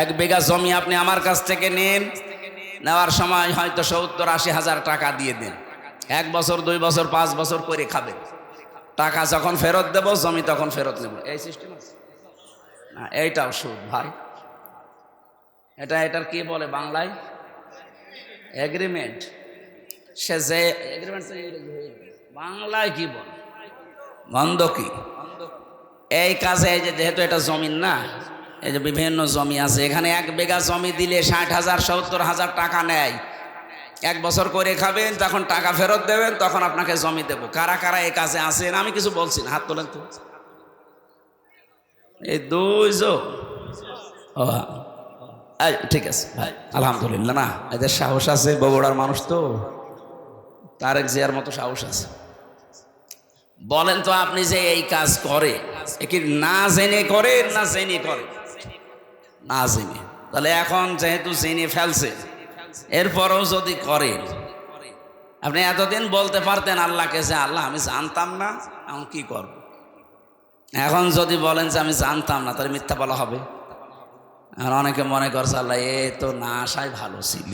এক বিঘা জমি আপনি আমার কাছ থেকে নেন, নেওয়ার সময় হয়তো 70-80 হাজার টাকা দিয়ে দেন। 1 বছর 2 বছর 5 বছর করে খাবেন, টাকা যখন ফেরত দেব জমি তখন ফেরত নেব, এই সিস্টেম আছে না? এইটাও সুদ ভাই। এটার কি বলে বাংলায়? এগ্রিমেন্ট। সে যে এগ্রিমেন্ট বাংলায় কি বলে? বন্ধকি। এই কাজে এই যে যেহেতু এটা জমিন না, এই যে বিভিন্ন জমি আছে, এখানে 1 বিঘা জমি দিলে 60,000 70,000 টাকা নেয়। 1 বছর করে খাবেন, তখন টাকা ফেরত দেবেন, তখন আপনাকে জমি দেবো। কারা কারা এই কাজে আছেন? আমি কিছু বলছি না, হাত তোলেন তো। এই 2 জন। ও ঠিক আছে ভাই, আলহামদুলিল্লাহ। না এদের সাহস আছে, বগুড়ার মানুষ তো, তারেক জিয়ার মতো সাহস আছে। বলেন তো আপনি যে এই কাজ করে, কি না জেনে করে না জেনে করে? না জেনে। তাহলে এখন যেহেতু জেনে ফেলছে, এরপরও যদি করেন, আপনি এতদিন বলতে পারতেন আল্লাহকে যে আল্লাহ আমি জানতাম না, এখন কি করব? এখন যদি বলেন যে আমি জানতাম না, তাহলে মিথ্যা বলা হবে। আর অনেকে মনে করছে আল্লাহ এ তো না আসাই ভালো ছিল।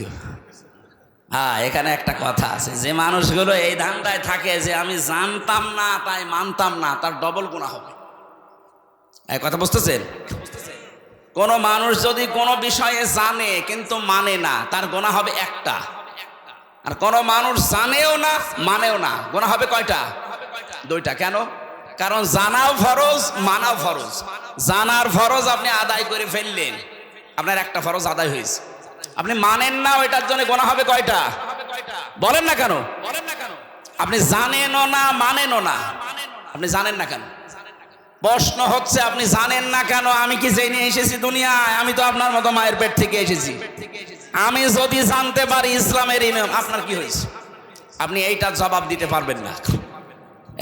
হ্যাঁ, এখানে একটা কথা আছে, যে মানুষগুলো এই ধান্দায় থাকে যে আমি জানতাম না তাই মানতাম না, তার ডবল গুনাহ হবে। এই কথা বুঝতেছেন? কোন মানুষ যদি কোনো বিষয়ে জানে কিন্তু মানে না, তার গুনাহ হবে একটা। আর কোন মানুষ জানেও না মানেও না, গুনাহ হবে কয়টা? 2টা। কেন? কারণ জানাও ফরজ, মানাও ফরজ। জানার ফরজ আপনি আদায় করে ফেললেন, আপনার একটা ফরজ আদায় হয়েছে। আপনি মানেন না, ওইটার জন্য গুনাহ হবে কয়টা? বলেন না কেন? আপনি জানেনও না মানেনও না, আপনি জানেন না কেন? প্রশ্ন হচ্ছে আপনি জানেন না কেন? আমি কি জেনে এসেছি দুনিয়ায়? আমি তো আপনার মতো মায়ের পেট থেকে এসেছি। আমি যদি জানতে পারি ইসলামের নিয়ম, আপনার কি হয়েছে? আপনি এইটা জবাব দিতে পারবেন না।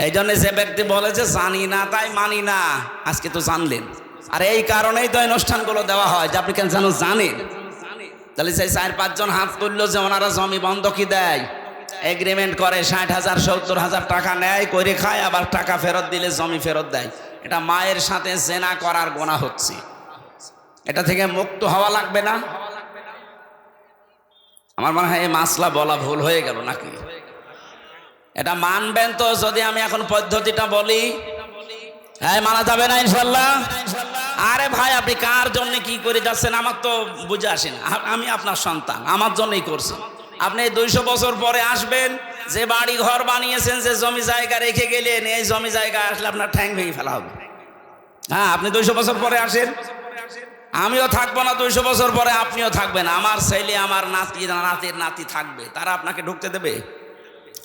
এই জন্য যে ব্যক্তি বলে যে জানি না তাই মানি না, আজকে তো জানলেন। আর এই কারণেই তো অনুষ্ঠানগুলো দেওয়া হয় যে আপনি কেন জানেন। তাহলে সেই 4-5 জন হাত তুললো যে ওনারা জমি বন্ধকি দেয়, এগ্রিমেন্ট করে, 60,000 70,000 টাকা নেয়, করে খায়, আবার টাকা ফেরত দিলে জমি ফেরত দেয়। এটা মায়ের সাথে জেনা করার গুনাহ হচ্ছে। এটা থেকে মুক্ত হওয়া লাগবে না? আমার মনে হয় এই মাসলা বলা ভুল হয়ে গেল নাকি? এটা মানবেন তো যদি আমি এখন পদ্ধতিটা বলি? হ্যাঁ, মানা যাবে না ইনশাল্লাহ? আরে ভাই, আপনি কার জন্য কি করে যাচ্ছেন আমার তো বুঝে আসে না। আমি আপনার সন্তান, আমার জন্যই করছি। আপনি 200 বছর পরে আসবেন, যে বাড়ি ঘর বানিয়েছেন, যে জমি জায়গা রেখে গেলেন, এই জমি জায়গা আসলে আপনার ঠ্যাং ভেঙে ফেলা হবে। হ্যাঁ, আপনি 200 বছর পরে আসেন, আমিও থাকবো না 200 বছর পরে, আপনিও থাকবেন। আমার ছেলে, আমার নাতি, নাতির নাতি থাকবে, তারা আপনাকে ঢুকতে দেবে?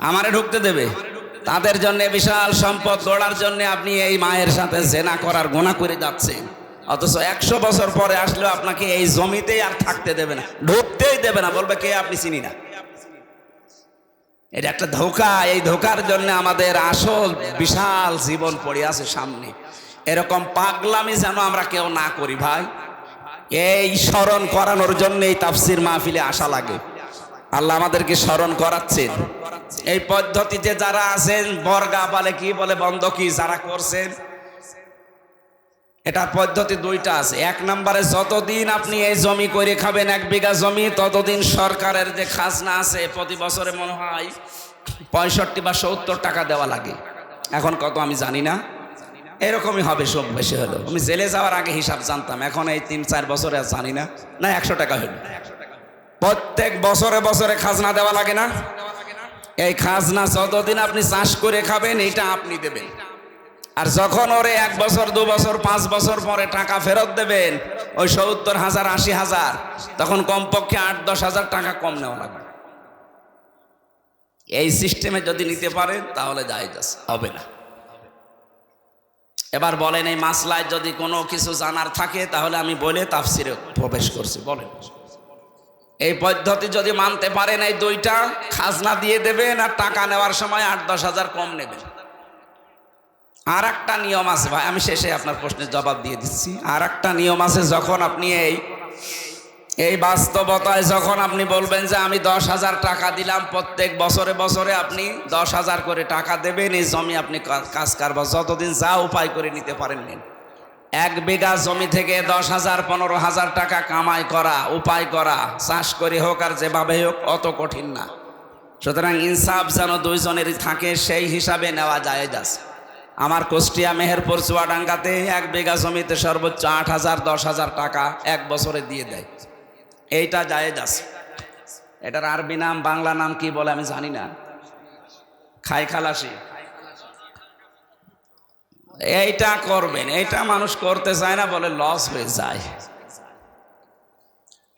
আমারে ঢুকতে দেবে? তাদের জন্য বিশাল সম্পদ গড়ার জন্য আপনি এই মায়ের সাথে জেনা করার গুনাহ করে যাচ্ছেন। অথচ 100 বছর পরে আসলেও আপনাকে এই জমিতেই আর থাকতে দেবে না, ঢুকতেই দেবে না, বলবে কে আপনি চিনি না। এটা একটা ধোঁকা। এই ধোঁকার জন্য আমাদের আসল বিশাল জীবন পড়ে আছে সামনে। এরকম পাগলামি যেন আমরা কেউ না করি ভাই। এই স্মরণ করানোর জন্য এই তাফসির মাহফিলে আসা লাগে। আল্লাহ আমাদেরকে স্মরণ করাচ্ছেন। এই পদ্ধতিতে যারা আছেন, বর্গা বলে কি বলে বন্ধকি যারা করছেন, এটা পদ্ধতি 2টা আছে। 1 নম্বরে যতদিন আপনি এই জমি করে খাবেন, 1 বিঘা জমি, ততদিন সরকারের যে খাজনা আছে প্রতি বছরে মনে হয় 65 বা 70 টাকা দেওয়া লাগে। এখন কত আমি জানি না, এরকমই হবে সব বেশি হলো। আমি জেলে যাওয়ার আগে হিসাব জানতাম, এখন এই 3-4 বছরে আর জানি না। না 100 টাকা হলো। প্রত্যেক বছরে বছরে খাজনা দেওয়া লাগে না? এই খাজনা যতদিন আপনি চাষ করে খাবেন এটা আপনি দেবেন। আর যখন ওরে 1 বছর 2 বছর 5 বছর পরে টাকা ফেরত দেবেন, ওই 70,000 80,000, তখন কমপক্ষে 8-10 হাজার টাকা কম নেওয়া লাগবে। এই সিস্টেমে যদি নিতে পারেন তাহলে জায়েজ আছে, হবে না। এবার বলেন, এই মাসলায় যদি কোনো কিছু জানার থাকে তাহলে আমি বলে তাফসিরে প্রবেশ করছি। বলেন, এই পদ্ধতি যদি মানতে পারেন, এই 2টা খাজনা দিয়ে দেবেন আর টাকা নেওয়ার সময় 8-10 হাজার কম নেবেন। আর একটা নিয়ম আছে ভাই, আমি শেষে আপনার প্রশ্নের জবাব দিয়ে দিচ্ছি। আর একটা নিয়ম আছে, যখন আপনি এই বাস্তবতায় যখন আপনি বলবেন যে আমি 10,000 টাকা দিলাম, প্রত্যেক বছরে বছরে আপনি 10,000 করে টাকা দেবেন, এই জমি আপনি কাজ কারবার যতদিন যা উপায় করে নিতে পারেন নিন। 1 বিঘা জমি থেকে 10,000 15,000 টাকা কামাই করা, উপায় করা, চাষ করে হোক আর যেভাবে হোক অত কঠিন না। সুতরাং ইনসাফ যেন দুইজনেরই থাকে সেই হিসাবে নেওয়া যায়। আমার কুষ্টিয়া মেহেরপুর চুয়াডাঙ্গাতে 1 বিঘা জমিতে সর্বোচ্চ 8,000 10,000 টাকা 1 বছরে দিয়ে দেয়। এইটা জায়েজ আছে। এটার আরবি নাম বাংলা নাম কি বলে আমি জানি না, খাই খালাসি। এইটা করবেন, এইটা মানুষ করতে চায় না বলে লস হয়ে যায়।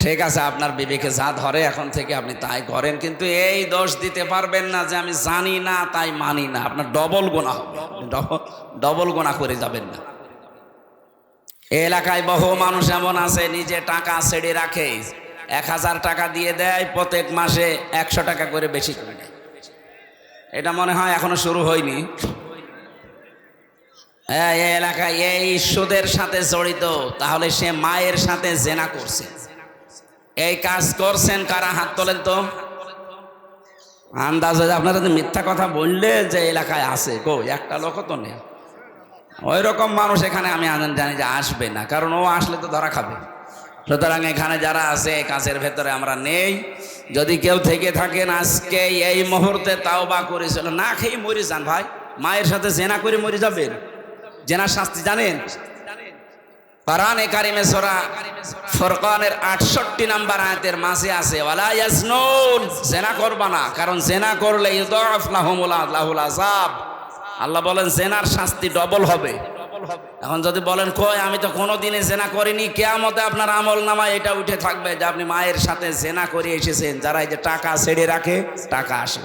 ঠিক আছে, আপনার বিবেকে যা ধরে এখন থেকে আপনি তাই করেন, কিন্তু এই দোষ দিতে পারবেন না যে আমি জানি না তাই মানি না। আপনার ডবল গুনাহ হবে, ডবল গুনাহ করে যাবেন না। এই এলাকায় বহু মানুষ এমন আছে নিজে টাকা ছেড়ে রাখে, 1,000 টাকা দিয়ে দেয়, প্রত্যেক মাসে 100 টাকা করে বেশি করে দেয়। এটা মনে হয় এখনো শুরু হয়নি। এই এলাকায় এই সুদের সাথে জড়িত, তাহলে সে মায়ের সাথে জেনা করছে। এই কাজ করছেন কারা? হাত তোলেন তো। আন্দাজ আপনারা তো মিথ্যা কথা বললে যে এলাকায় আছে, কই একটা লোক তো নেই। ওই রকম মানুষ এখানে আমি জানি যে আসবে না, কারণ ও আসলে তো ধরা খাবে। সুতরাং এখানে যারা আছে কাজের ভেতরে আমরা নেই। যদি কেউ থেকে থাকেন আজকে এই মুহূর্তে তাওবা করেছিল, না খেয়ে মরে যান ভাই। মায়ের সাথে জেনা করে মরে যাবেন, জেনার শাস্তি জানেন? কোরআনে কারিমে সূরা ফুরকানের 68 নম্বর আয়াতের মাঝে আছে ওয়ালা ইয়াজনুন, জেনা করবা না, কারণ জেনা করলে ইউদাফ লাহুমুল আযাব। আল্লাহ বলেন জেনার শাস্তি ডবল হবে। এখন যদি বলেন কই আমি তো কোনোদিনই জেনা করিনি, কিয়ামতে আপনার আমল নামায় এটা উঠে থাকবে যে আপনি মায়ের সাথে জেনা করে এসেছেন। যারা এই যে টাকা ছেড়ে রাখে, টাকা আসে।